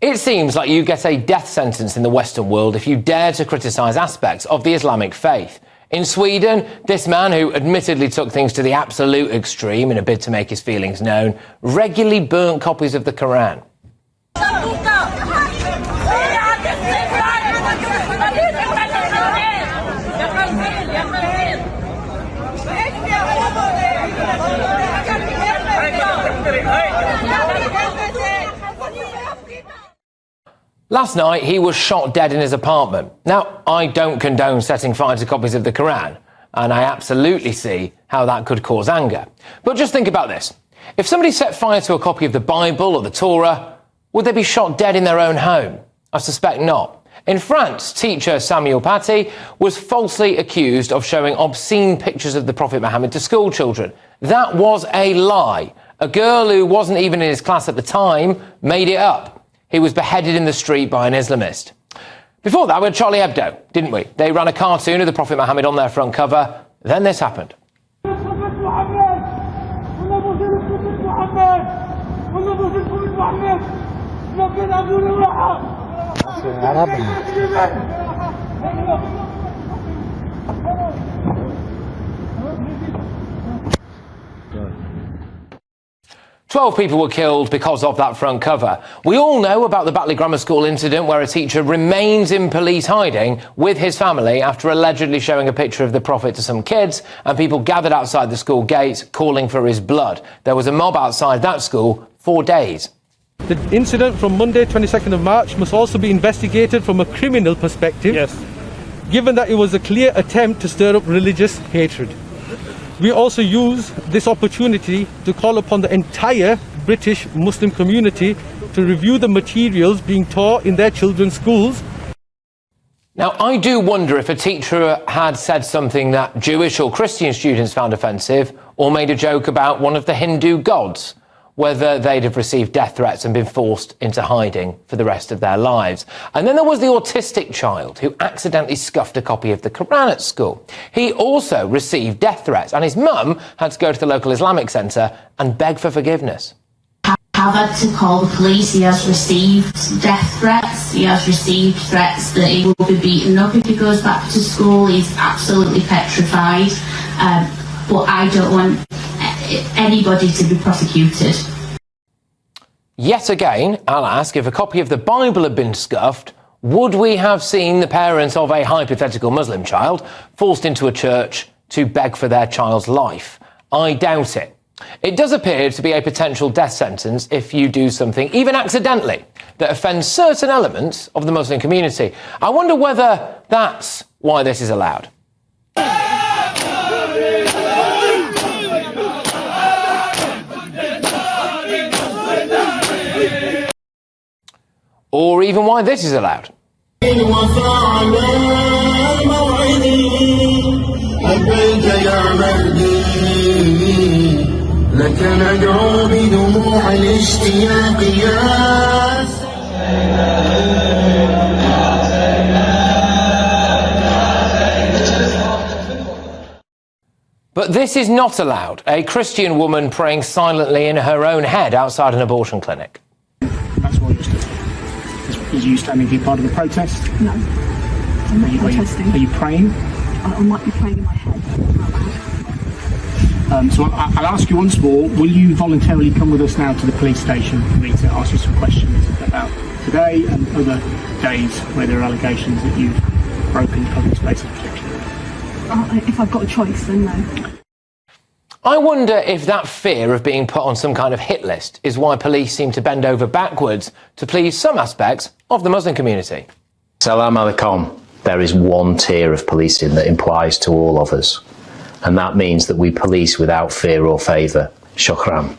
It seems like you get a death sentence in the Western world if you dare to criticise aspects of the Islamic faith. In Sweden, this man, who admittedly took things to the absolute extreme in a bid to make his feelings known, regularly burnt copies of the Quran. 'Last night, he was shot dead in his apartment. Now, I don't condone setting fire to copies of the Quran, and I absolutely see how that could cause anger. But just think about this. If somebody set fire to a copy of the Bible or the Torah, would they be shot dead in their own home? I suspect not. In France, teacher Samuel Paty was falsely accused of showing obscene pictures of the Prophet Muhammad to school children. That was a lie. A girl who wasn't even in his class at the time made it up. He was beheaded in the street by an Islamist. Before that, we had Charlie Hebdo, didn't we? They ran a cartoon of the Prophet Muhammad on their front cover. Then this happened. Twelve people were killed because of that front cover. We all know about the Batley Grammar School incident where a teacher remains in police hiding with his family after allegedly showing a picture of the Prophet to some kids, and people gathered outside the school gates calling for his blood. There was a mob outside that school for days. The incident from Monday, 22nd of March, must also be investigated from a criminal perspective, given that it was a clear attempt to stir up religious hatred. We also use this opportunity to call upon the entire British Muslim community to review the materials being taught in their children's schools. Now, I do wonder if a teacher had said something that Jewish or Christian students found offensive, or made a joke about one of the Hindu gods, whether they'd have received death threats and been forced into hiding for the rest of their lives. And then there was the autistic child who accidentally scuffed a copy of the Quran at school. He also received death threats, and his mum had to go to the local Islamic centre and beg for forgiveness. I've had to call the police. He has received death threats. He has received threats that he will be beaten up if he goes back to school. He's absolutely petrified. But I don't want anybody to be prosecuted. Yet again, I'll ask, if a copy of the Bible had been scuffed, would we have seen the parents of a hypothetical Muslim child forced into a church to beg for their child's life? I doubt it. It does appear to be a potential death sentence if you do something, even accidentally, that offends certain elements of the Muslim community. I wonder whether that's why this is allowed. Or even why this is allowed. But this is not allowed. A Christian woman praying silently in her own head outside an abortion clinic. That's what you stood for. Is you standing to be part of the protest? No, I'm not protesting. Are you praying? I might be praying in my head. So I'll ask you once more, will you voluntarily come with us now to the police station for me to ask you some questions about today and other days where there are allegations that you've broken public space in particular? If I've got a choice, then no. I wonder if that fear of being put on some kind of hit list is why police seem to bend over backwards to please some aspects of the Muslim community. Salam alaikum. There is one tier of policing that implies to all of us, and that means that we police without fear or favour. Shukran.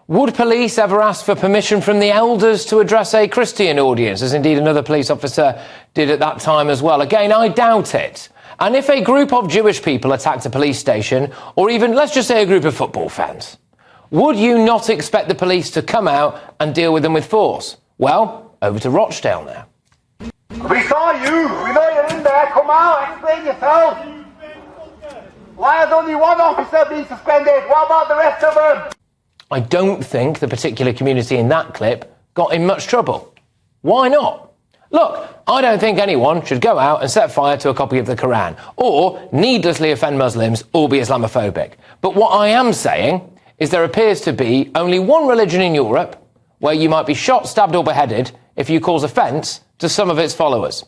Would police ever ask for permission from the elders to address a Christian audience, as indeed another police officer did at that time as well? Again, I doubt it. And if a group of Jewish people attacked a police station, or even, let's just say, a group of football fans, would you not expect the police to come out and deal with them with force? Well, over to Rochdale now. We saw you. We know you're in there. Come out. Explain yourself. Why has only one officer been suspended? What about the rest of them? I don't think the particular community in that clip got in much trouble. Why not? Look, I don't think anyone should go out and set fire to a copy of the Quran or needlessly offend Muslims or be Islamophobic. But what I am saying is there appears to be only one religion in Europe where you might be shot, stabbed or beheaded if you cause offence to some of its followers.